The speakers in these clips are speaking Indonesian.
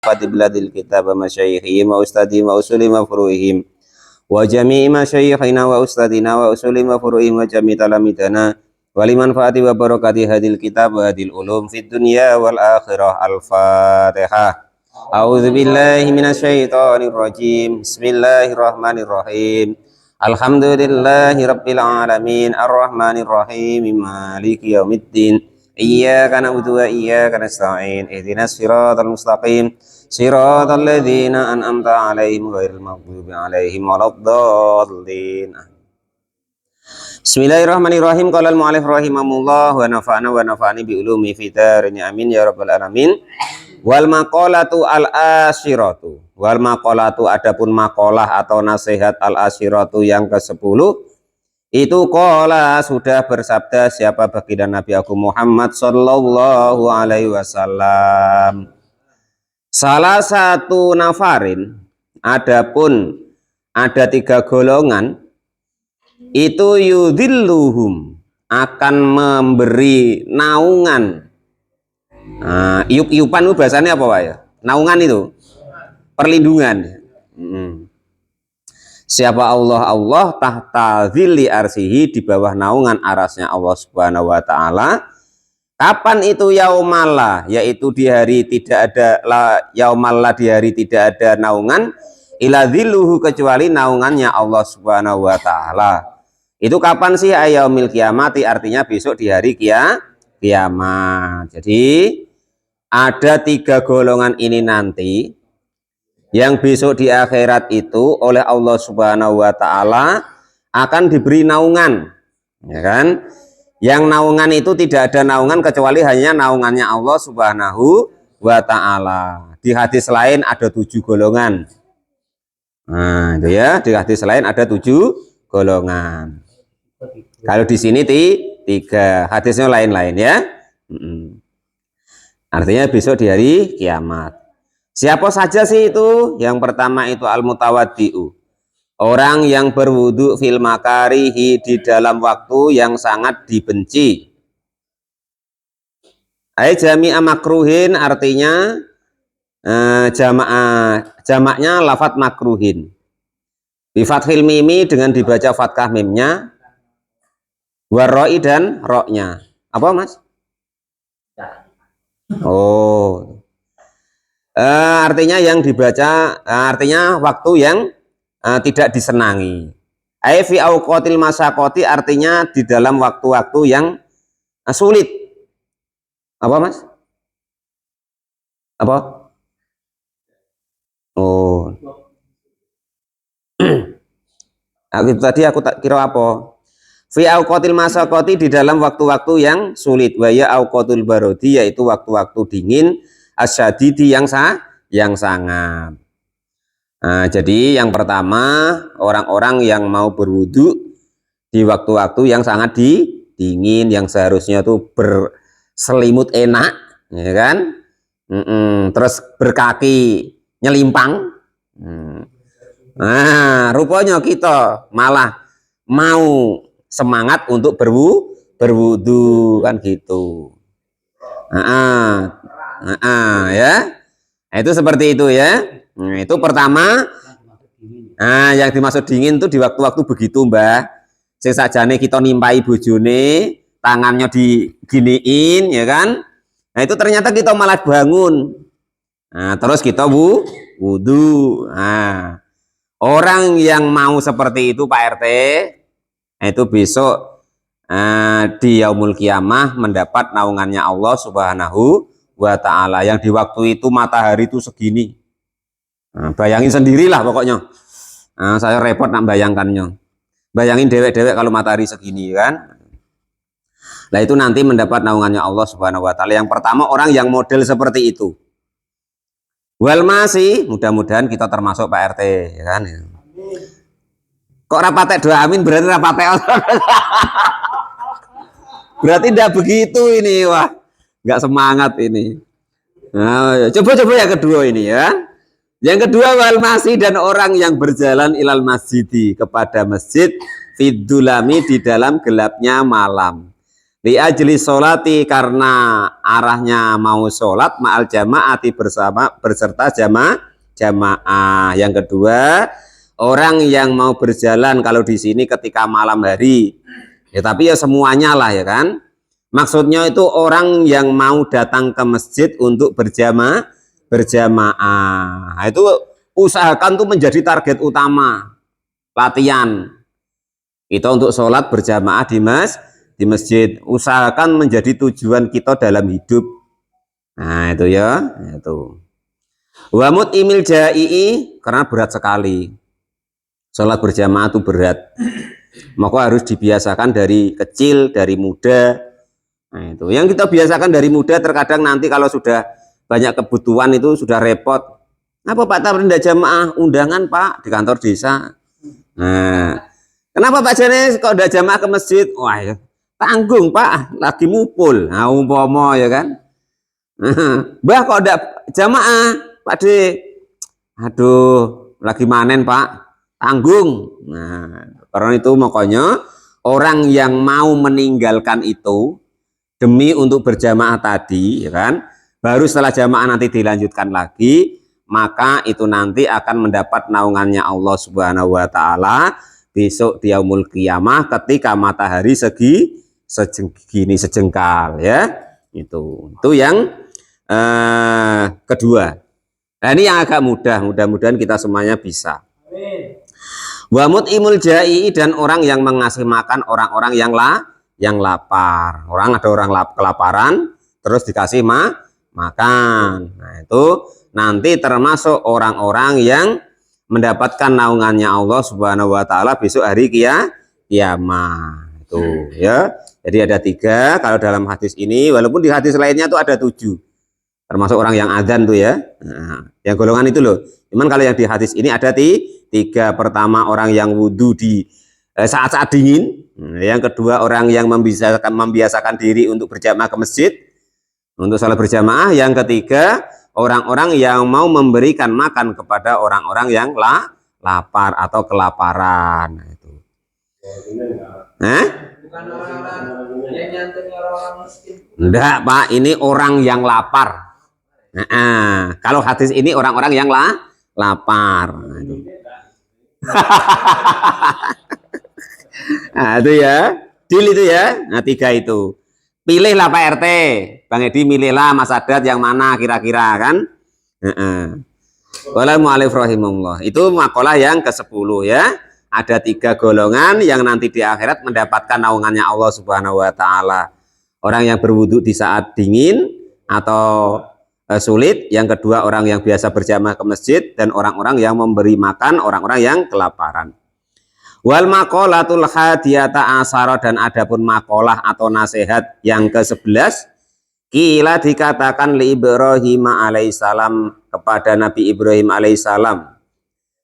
biladil kitab wa masyayikhihim wa ustadihim wa usulim wa furu'ihim wa jami'i masyayikhina wa ustadina wa usulim wa furu'ihim wa jami'i talamidana wa liman fa'ati wa barakati hadil kitab wa hadil ulum fid dunya wal akhirah. Al-Fatihah. A'udzu billahi minasyaitonir rajim. Bismillahirrahmanirrahim. Alhamdulillahi rabbil alamin arrahmanir rahim maliki yaumiddin. Iyyaka na'budu wa iyyaka nasta'in. Ihdinas siratal mustaqim. Siratal ladzina an'amta 'alaihim ghairil maghdubi 'alaihim waladdallin. Bismillahirrahmanirrahim. Qala al-mu'allif rahimahullah wa nafa'ana wa nafa'ani bi ulumi fid darin amin ya rabbal alamin. Wal maqalatu al-asyiratu. Wal maqalatu, adapun maqalah atau nasihat al-asyiratu yang ke-10 itu qala sudah bersabda siapa baginda Nabi Agung Muhammad sallallahu alaihi wasallam. Salah satu nafarin, adapun ada 3 golongan itu yudhilluhum akan memberi naungan. Iup-iupan itu bahasanya apa Pak ya? Naungan itu perlindungan. Siapa Allah tahta zilli arsihi, di bawah naungan arasnya Allah Subhanahu wa taala. Kapan itu yaumalla, yaitu di hari tidak ada yaumalla, di hari tidak ada naungan ila zilluhu, kecuali naungannya Allah Subhanahu wa taala. Itu kapan sih? Yaumil kiamati, artinya besok di hari kiamat. Jadi ada 3 golongan ini nanti yang besok di akhirat itu oleh Allah Subhanahu wa taala akan diberi naungan, ya kan? Yang naungan itu tidak ada naungan kecuali hanya naungannya Allah Subhanahu wa taala. Di hadis lain ada 7 golongan. Nah, itu ya, di hadis lain ada 7 golongan. Kalau di sini 3, hadisnya lain-lain ya. Artinya besok di hari kiamat. Siapa saja sih itu? Yang pertama itu al-mutawaddi'u, orang yang berwudu fil makarihi, di dalam waktu yang sangat dibenci. Ai jami'a makruhin, artinya jamaknya lafat makruhin. Bi fathil mimi, dengan dibaca fathah mimnya, warroi, dan roknya. Apa Mas? Oh, artinya yang dibaca, artinya waktu yang tidak disenangi. Ai fi auqatil masaqati, artinya di dalam waktu-waktu yang sulit. Apa Mas? Apa? Oh, tadi aku tak kira apa. Fi auqatil masaqati, di dalam waktu-waktu yang sulit. Wa ya auqatul barodi, yaitu waktu-waktu dingin, asyadidi, yang sangat. Nah, jadi yang pertama orang-orang yang mau berwudu di waktu-waktu yang sangat dingin, yang seharusnya tuh berselimut enak, ya kan? Terus berkaki nyelimpang. Nah, rupanya kita malah mau semangat untuk berwudu kan gitu. Ya, itu seperti itu ya. Nah, itu pertama. Nah, yang dimaksud dingin itu di waktu-waktu begitu Mbah. Sing sajane kita nimpai bojone, tangannya diginiin, ya kan? Nah, itu ternyata kita malah bangun. Nah, terus kita wudu. Nah, orang yang mau seperti itu Pak RT, itu besok di yaumul kiamah mendapat naungannya Allah Subhanahu wa taala, yang di waktu itu matahari itu segini. Nah, bayangin sendirilah pokoknya. Nah, saya repot nak bayangkannya. Bayangin dewek-dewek kalau matahari segini kan. Nah, itu nanti mendapat naungannya Allah Subhanahu wa taala. Yang pertama orang yang model seperti itu. Wal masih, mudah-mudahan kita termasuk Pak RT, ya kan. Kok rapatek doa amin, berarti rapatek. Berarti tidak begitu ini, wah, nggak semangat ini. Nah, coba yang kedua ini ya. Yang kedua wal masih, dan orang yang berjalan ilal masjidi, kepada masjid, fidulami, di dalam gelapnya malam. li ajli sholati, karena arahnya mau sholat, ma'al jamaati, bersama berserta jamaah. Yang kedua, orang yang mau berjalan kalau di sini ketika malam hari, ya tapi ya semuanya lah ya kan. Maksudnya itu orang yang mau datang ke masjid untuk berjamaah. Nah, itu usahakan tuh menjadi target utama latihan kita untuk sholat berjamaah di masjid. Usahakan menjadi tujuan kita dalam hidup. Nah itu ya, itu. Wa mut'imil jai'i, karena berat sekali. Sholat berjamaah itu berat. Maka harus dibiasakan dari kecil, dari muda. Nah itu. Yang kita biasakan dari muda, terkadang nanti kalau sudah banyak kebutuhan itu sudah repot. Apa Pak Tamrin tidak jamaah? Undangan Pak di kantor desa. Nah, kenapa Pak Jane kok udah jamaah ke masjid? Wah, ya, tanggung Pak, lagi mupul. Nah, umpama ya kan. Mbah kok udah jamaah, Pak De? Aduh, lagi manen Pak, tanggung. Nah, karena itu makanya orang yang mau meninggalkan itu demi untuk berjamaah tadi, ya kan? Baru setelah jamaah nanti dilanjutkan lagi, maka itu nanti akan mendapat naungannya Allah Subhanahu wa taala besok di yaumul qiyamah ketika matahari sejengkal ya. Itu yang kedua. Nah, ini yang agak mudah, mudah-mudahan kita semuanya bisa. Wa mut'imul jai, dan orang yang mengasih makan orang-orang yang lapar. Ada orang kelaparan terus dikasih makan. Nah, itu nanti termasuk orang-orang yang mendapatkan naungannya Allah Subhanahu wa taala besok hari kiamat. Itu ya. Jadi ada 3 kalau dalam hadis ini, walaupun di hadis lainnya itu ada 7. Termasuk orang yang adzan tuh ya. Nah, yang golongan itu loh. Cuman kalau yang di hadis ini ada 3. Pertama, orang yang wudhu di saat-saat dingin. Yang kedua, orang yang membiasakan diri untuk berjamaah ke masjid untuk sholat berjamaah. Yang ketiga, orang-orang yang mau memberikan makan kepada orang-orang yang lapar atau kelaparan. Nah, itu. Bukan orang-orang yang nyantuni orang-orang miskin. Enggak Pak, ini orang yang lapar. Kalau hadis ini orang-orang yang lapar. Nah, itu. Nah, itu ya, deal itu ya. Nah, 3 itu. Pilihlah Pak RT, Bang Edi milihlah Mas Adat yang mana kira-kira kan. Qala mu'allif rahimahullah. Itu makalah yang ke-10 ya. Ada 3 golongan yang nanti di akhirat mendapatkan naungannya Allah Subhanahu wa taala. Orang yang berwudu di saat dingin atau sulit. Yang kedua, orang yang biasa berjamaah ke masjid, dan orang-orang yang memberi makan orang-orang yang kelaparan. Wal maqalatul hadiyata asara, dan adapun maqalah atau nasihat yang ke-11, kila dikatakan li Ibrahim alaihissalam, kepada Nabi Ibrahim alaihissalam.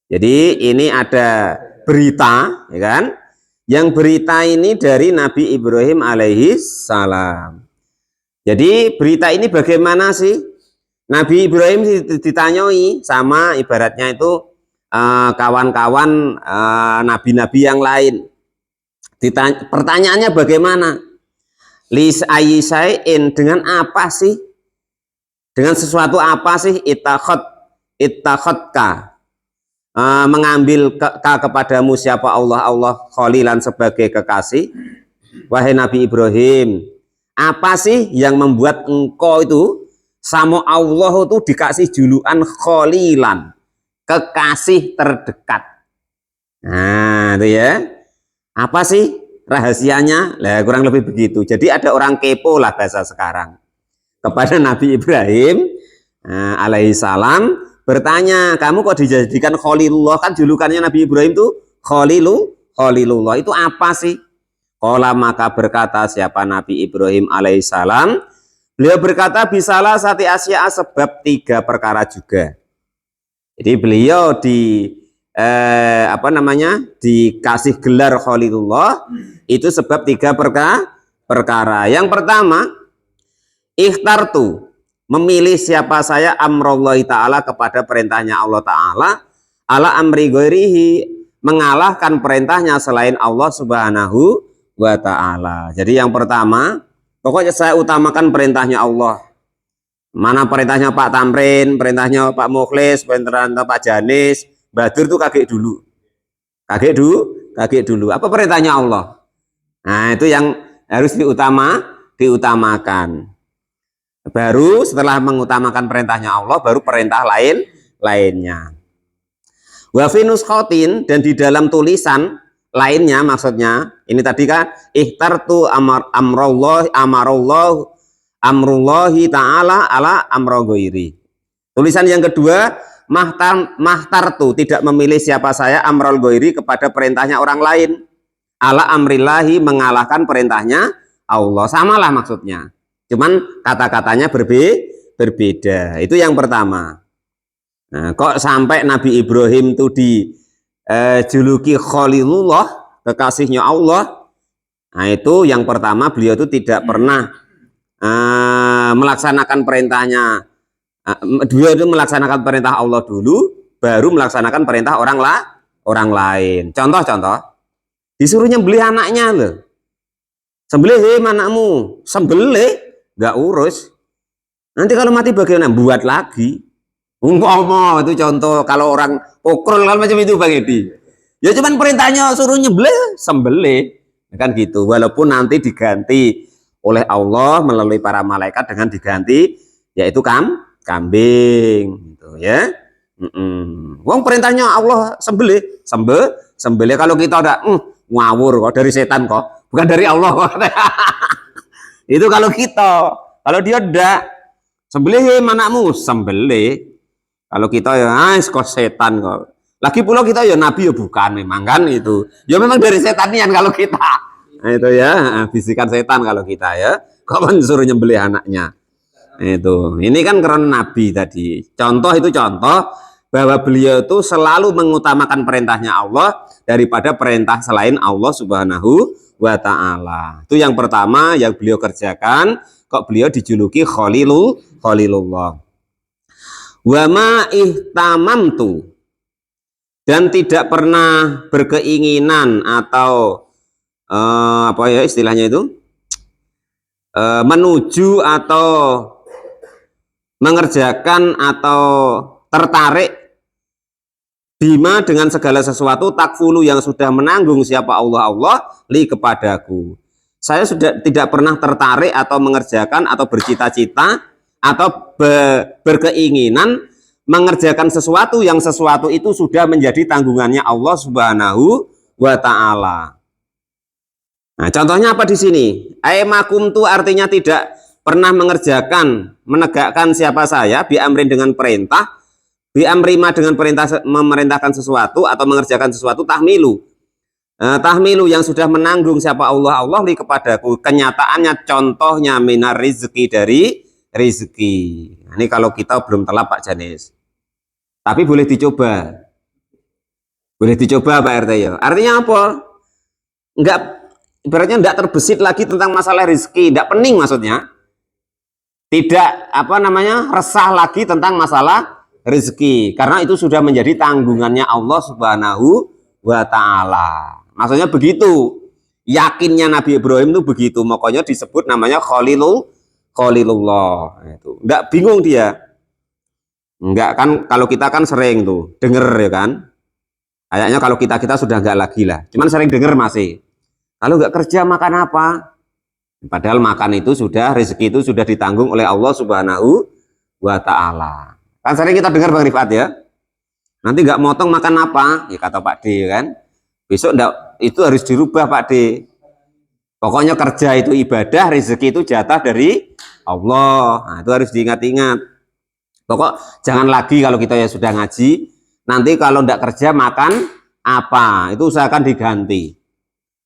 Jadi ini ada berita, ya kan? Yang berita ini dari Nabi Ibrahim alaihissalam. Jadi berita ini bagaimana sih? Nabi Ibrahim ditanyai sama ibaratnya itu kawan-kawan nabi-nabi yang lain. Pertanyaannya bagaimana? Lis ayyisain, dengan apa sih? Dengan sesuatu apa sih ittakhadka mengambil kepadamu siapa Allah khalilan sebagai kekasih? Wahai Nabi Ibrahim, apa sih yang membuat engkau itu sama Allah itu dikasih julukan khalilan, kekasih terdekat? Nah, itu ya. Apa sih rahasianya? Lah kurang lebih begitu. Jadi ada orang kepo lah bahasa sekarang kepada Nabi Ibrahim alaihissalam, bertanya, kamu kok dijadikan Khalilullah? Kan julukannya Nabi Ibrahim itu Khalilullah. Itu apa sih? Qala, maka berkata siapa Nabi Ibrahim alaihissalam, beliau berkata bisalah sati asya, sebab 3 perkara juga. Jadi beliau dikasih gelar Khalilullah itu sebab 3 perkara. Yang pertama, ikhtartu, memilih siapa saya amrullahi ta'ala, kepada perintahnya Allah ta'ala, ala amri ghairihi, mengalahkan perintahnya selain Allah Subhanahu wa ta'ala. Jadi yang pertama, pokoknya saya utamakan perintahnya Allah. Mana perintahnya Pak Tamrin, perintahnya Pak Mukhlis, perintahnya Pak Janis, Badur tuh kaget dulu. Kaget dulu. Apa perintahnya Allah? Nah, itu yang harus diutamakan. Baru setelah mengutamakan perintahnya Allah, baru perintah lainnya. Wa fi nuskhatin, dan di dalam tulisan lainnya, maksudnya ini tadi kan ikhtartu amrullahi ta'ala ala amra ghairi. Tulisan yang kedua, mahtartu, tidak memilih siapa saya amrul ghairi, kepada perintahnya orang lain, ala amrillahi, mengalahkan perintahnya Allah. Samalah maksudnya, cuman kata-katanya berbeda. Itu yang pertama. Nah, kok sampai Nabi Ibrahim itu dijuluki Khalilullah, kekasihnya Allah. Nah, itu yang pertama, beliau itu tidak pernah melaksanakan perintahnya. Beliau itu melaksanakan perintah Allah dulu, baru melaksanakan perintah orang lain. Contoh, disuruh nyembelih anaknya loh. Sembelih anakmu, sembelih, nggak urus. Nanti kalau mati bagaimana? Buat lagi. Umpama itu contoh, kalau orang pokrol kan macam itu Bang Edi. Ya cuman perintahnya suruh nyembelih, sembelih. Kan gitu. Walaupun nanti diganti oleh Allah melalui para malaikat dengan diganti yaitu kambing gitu ya. Wong perintahnya Allah sembelih, sembelih. Kalau kita udah ngawur kok, dari setan kok, bukan dari Allah kok. Itu kalau kita, kalau dia udah sembelih anakmu, sembelih. Kalau kita ya kok setan kok. Lagi pula kita ya nabi ya bukan, memang kan itu. Ya memang dari setanian kalau kita. Nah, itu ya, bisikan setan kalau kita ya. Kok suruh nyembelih anaknya. Itu. Ini kan karena nabi tadi. Contoh bahwa beliau itu selalu mengutamakan perintahnya Allah daripada perintah selain Allah Subhanahu wa ta'ala. Itu yang pertama yang beliau kerjakan, kok beliau dijuluki Khalilullah. Wa ma ihtamamtu, dan tidak pernah berkeinginan atau apa ya istilahnya itu, menuju atau mengerjakan atau tertarik bima, dengan segala sesuatu, takfulu, yang sudah menanggung siapa Allah li kepadaku. Saya sudah tidak pernah tertarik atau mengerjakan atau bercita-cita atau berkeinginan mengerjakan sesuatu yang sesuatu itu sudah menjadi tanggungannya Allah Subhanahu wa ta'ala. Nah, contohnya apa di sini? Aimakumtu artinya tidak pernah mengerjakan, menegakkan siapa saya, biamrin dengan perintah, biamrima dengan perintah memerintahkan sesuatu atau mengerjakan sesuatu, tahmilu. Tahmilu yang sudah menanggung siapa Allah li kepadaku. Kenyataannya contohnya minar rizki, dari rizki. Nah, ini kalau kita belum telat Pak Janis. Tapi boleh dicoba. Boleh dicoba Pak RT ya. Artinya apa? Enggak, ibaratnya enggak terbesit lagi tentang masalah rizki, enggak pening maksudnya. Tidak resah lagi tentang masalah rizki, karena itu sudah menjadi tanggungannya Allah Subhanahu wa ta'ala. Maksudnya begitu. Yakinnya Nabi Ibrahim itu begitu, makanya disebut namanya Khalilullah. Itu enggak bingung dia. Enggak kan, kalau kita kan sering tuh denger ya kan. Kayaknya kalau kita sudah enggak lagi lah. Cuman sering denger masih. Kalau enggak kerja makan apa? Padahal makan itu sudah, rezeki itu sudah ditanggung oleh Allah Subhanahu wa ta'ala. Kan sering kita dengar Bang Rifat ya. Nanti enggak motong makan apa? Ya kata Pak D kan. Besok enggak, itu harus dirubah Pak D. Pokoknya kerja itu ibadah, rezeki itu jatah dari Allah. Nah, itu harus diingat-ingat. Pokok jangan lagi kalau kita ya sudah ngaji, nanti kalau enggak kerja makan apa? Itu usahakan diganti.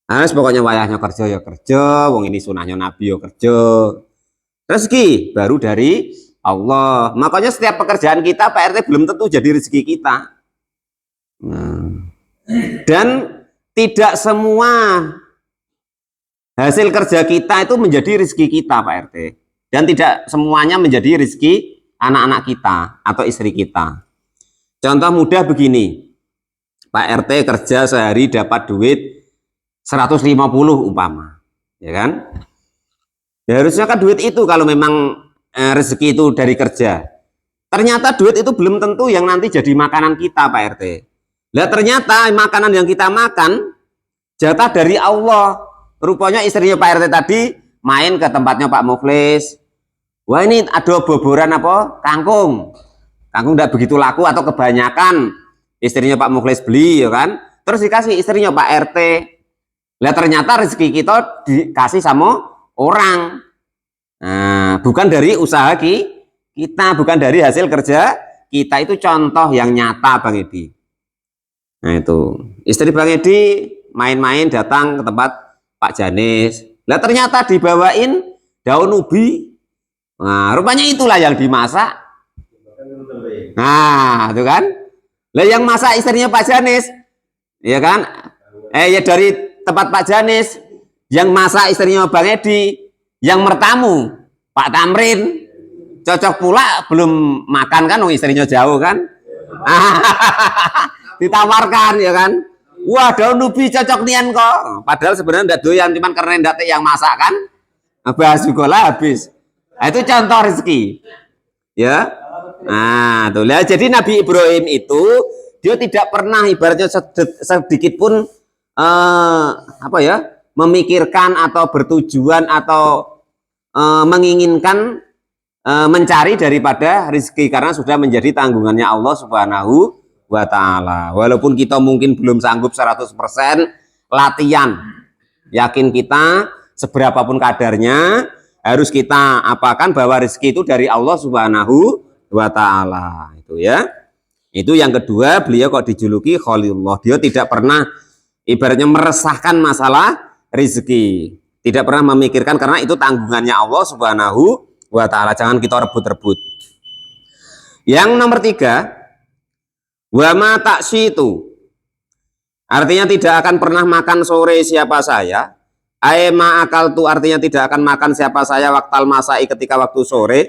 Nah, pokoknya wayahnya kerja ya kerja, wong ini sunahnya Nabi ya kerja. Rezeki baru dari Allah. Makanya setiap pekerjaan kita Pak RT belum tentu jadi rezeki kita. Dan tidak semua hasil kerja kita itu menjadi rezeki kita Pak RT. Dan tidak semuanya menjadi rezeki anak-anak kita atau istri kita. Contoh mudah begini, Pak RT kerja sehari dapat duit 150 umpama, ya kan? Ya harusnya kan duit itu kalau memang rezeki itu dari kerja. Ternyata duit itu belum tentu yang nanti jadi makanan kita, Pak RT. Lah ternyata makanan yang kita makan jatah dari Allah. Rupanya istrinya Pak RT tadi main ke tempatnya Pak Mukhlis. Wah ini ada boboran apa? Kangkung. Kangkung tidak begitu laku atau kebanyakan. Istrinya Pak Mukhlis beli, ya kan? Terus dikasih istrinya Pak RT. Lah ternyata rezeki kita dikasih sama orang. Nah, bukan dari usaha kita, bukan dari hasil kerja kita. Itu contoh yang nyata Bang Edi. Nah itu istri Bang Edi main-main datang ke tempat Pak Janis. Lah ternyata dibawain daun ubi. Nah rupanya itulah yang dimasak. Nah itu kan. Lah yang masak istrinya Pak Janis, ya kan? Ya dari tempat Pak Janis. Yang masak istrinya Bang Edi, yang mertamu Pak Tamrin. Cocok pula belum makan kan, istrinya jauh kan? Ditawarkan, ya kan? Wah daun ubi cocok nian kok. Padahal sebenarnya ndak doyan, cuman karena ndak yang masak kan. Bahas juga lah habis. Nah, itu contoh rezeki. Ya. Nah, tuh lah. Jadi Nabi Ibrahim itu dia tidak pernah ibaratnya sedikit pun apa ya, memikirkan atau bertujuan atau menginginkan mencari daripada rezeki, karena sudah menjadi tanggungannya Allah Subhanahu wa ta'ala. Walaupun kita mungkin belum sanggup 100% latihan, yakin kita seberapapun kadarnya harus kita apakan bahwa rezeki itu dari Allah Subhanahu wa ta'ala. Itu ya. Itu yang kedua, beliau kok dijuluki Khalilullah. Dia tidak pernah ibaratnya meresahkan masalah rezeki, tidak pernah memikirkan, karena itu tanggungannya Allah Subhanahu wa ta'ala. Jangan kita rebut-rebut. Yang nomor 3, wa ma taksitu, artinya tidak akan pernah makan sore siapa saya. Ma akal tu, artinya tidak akan makan siapa saya waktal masai, ketika waktu sore.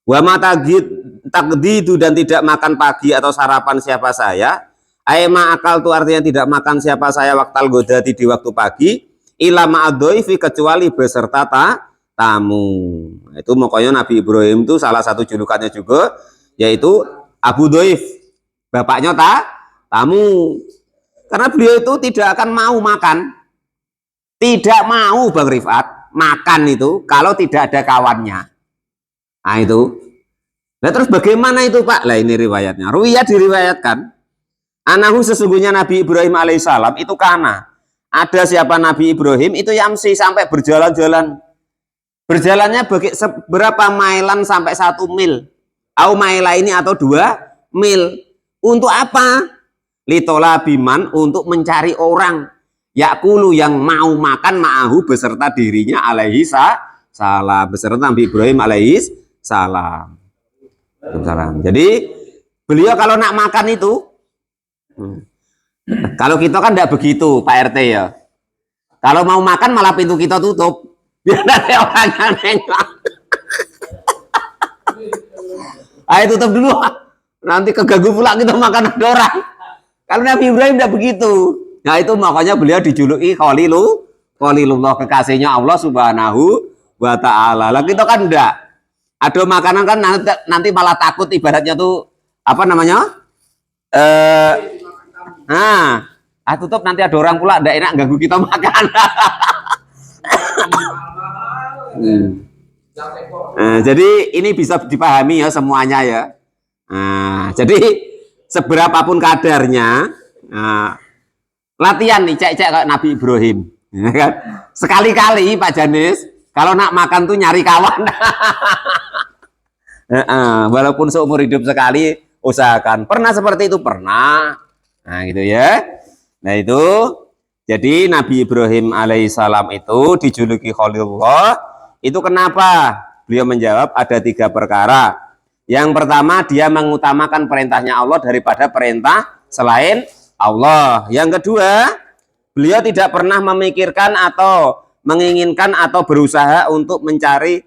Wa ma takdidu, dan tidak makan pagi atau sarapan siapa saya. Ma akal tu, artinya tidak makan siapa saya waktal godati, di waktu pagi. Ila ma'adhoifi, kecuali beserta tamu. Itu makanya Nabi Ibrahim itu salah satu julukannya juga yaitu Abu Doif, bapaknya tamu. Karena beliau itu tidak akan mau makan, tidak mau Bang Rifat makan itu kalau tidak ada kawannya. Nah itu. Nah terus bagaimana itu Pak? Lah ini riwayatnya. Ruwiyah diriwayatkan, anahu, sesungguhnya Nabi Ibrahim alaihissalam itu kana. Ada siapa Nabi Ibrahim itu yamsi, sampai berjalan-jalan. Berjalannya berapa mailan, sampai 1 mil. Au maila ini atau 2 mil. Untuk apa? Litola biman, untuk mencari orang. Yakulu, yang mau makan ma'ahu, beserta dirinya, alaihi salam. Beserta Nabi Ibrahim alaihi salam. Jadi beliau kalau nak makan itu, kalau kita kan tidak begitu Pak RT ya. Kalau mau makan malah pintu kita tutup. Biar ada orang yang nengok. Ayo tutup dulu. Nanti keganggu pula kita makan ada orang. Kalau Nabi Ibrahim tidak begitu. Nah itu makanya beliau dijuluki Khalilullah, kekasihnya Allah Subhanahu wa ta'ala. Lah kita kan enggak. Ada makanan kan nanti malah takut, ibaratnya tuh apa namanya? Tutup, nanti ada orang pula enggak enak ganggu kita makan. Jadi ini bisa dipahami ya semuanya ya. Jadi seberapapun kadarnya, latihan nih cek-cek kayak Nabi Ibrahim, ya kan? Sekali-kali Pak Janis kalau nak makan tuh nyari kawan. Walaupun seumur hidup sekali usahakan. Pernah seperti itu? Pernah. Nah gitu ya. Nah itu jadi Nabi Ibrahim alaihissalam itu dijuluki Khalilullah. Itu kenapa? Beliau menjawab ada 3 perkara. Yang pertama, dia mengutamakan perintahnya Allah daripada perintah selain Allah. Yang kedua, beliau tidak pernah memikirkan atau menginginkan atau berusaha untuk mencari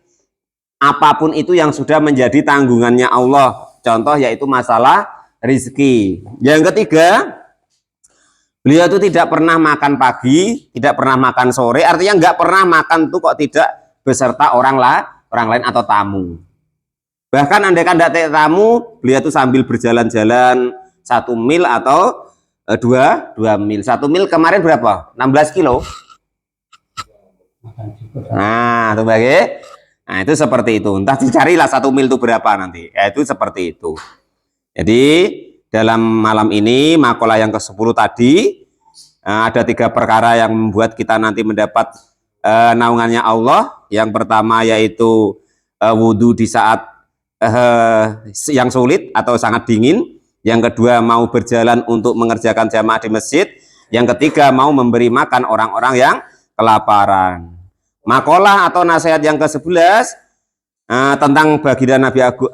apapun itu yang sudah menjadi tanggungannya Allah. Contoh yaitu masalah rizki. Yang ketiga, Beliau itu tidak pernah makan pagi, tidak pernah makan sore, artinya nggak pernah makan tuh kok tidak beserta orang lain atau tamu. Bahkan andaikan tidak tamu, beliau itu sambil berjalan-jalan 1 mil atau 2 mil. 1 mil kemarin berapa? 16 kilo. Nah, itu bagi. Nah, itu seperti itu. Entah dicarilah 1 mil itu berapa nanti. Ya, itu seperti itu. Jadi dalam malam ini makalah yang ke-10 tadi ada 3 perkara yang membuat kita nanti mendapat naungannya Allah. Yang pertama yaitu wudhu di saat yang sulit atau sangat dingin. Yang kedua mau berjalan untuk mengerjakan jamaah di masjid. Yang ketiga mau memberi makan orang-orang yang kelaparan. Makalah atau nasihat yang ke-11 tentang baginda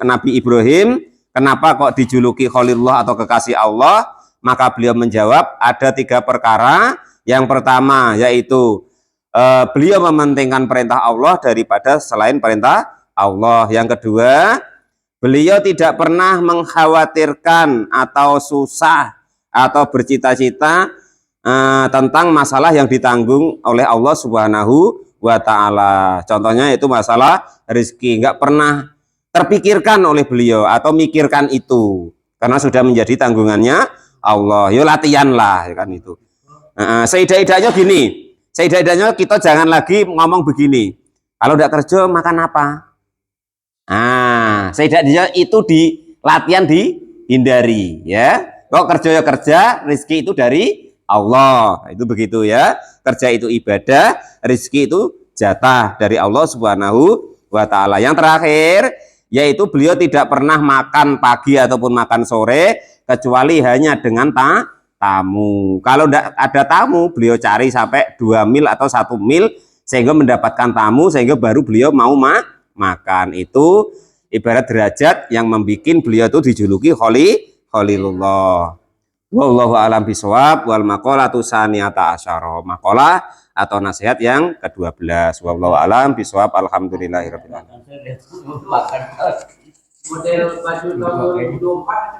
Nabi Ibrahim. Kenapa kok dijuluki Khalilullah atau kekasih Allah? Maka beliau menjawab ada 3 perkara. Yang pertama yaitu beliau mementingkan perintah Allah daripada selain perintah Allah. Yang kedua, beliau tidak pernah mengkhawatirkan atau susah atau bercita-cita tentang masalah yang ditanggung oleh Allah Subhanahu wa ta'ala. Contohnya itu masalah rezeki, nggak pernah terpikirkan oleh beliau atau mikirkan itu karena sudah menjadi tanggungannya Allah. Yo latihan lah ya kan itu. Seidah-idahnya gini, seidah-idahnya kita jangan lagi ngomong begini. Kalau tidak kerja makan apa? Seidah-idahnya itu di latihan dihindari ya. Kok kerja ya kerja, rezeki itu dari Allah. Itu begitu ya. Kerja itu ibadah, rezeki itu jatah dari Allah Subhanahu wa ta'ala. Yang terakhir yaitu beliau tidak pernah makan pagi ataupun makan sore kecuali hanya dengan tamu. Kalau tidak ada tamu, beliau cari sampai 2 mil atau 1 mil sehingga mendapatkan tamu sehingga baru beliau mau makan. Itu ibarat derajat yang membuat beliau itu dijuluki Khalilullah. Wallahu a'lam bishawab. Wal maqalatu saniyata asyara. Maqalah atau nasihat yang ke-12. Wallahu a'lam bishawab. Alhamdulillahirabbil alamin. Model baju tahun 2024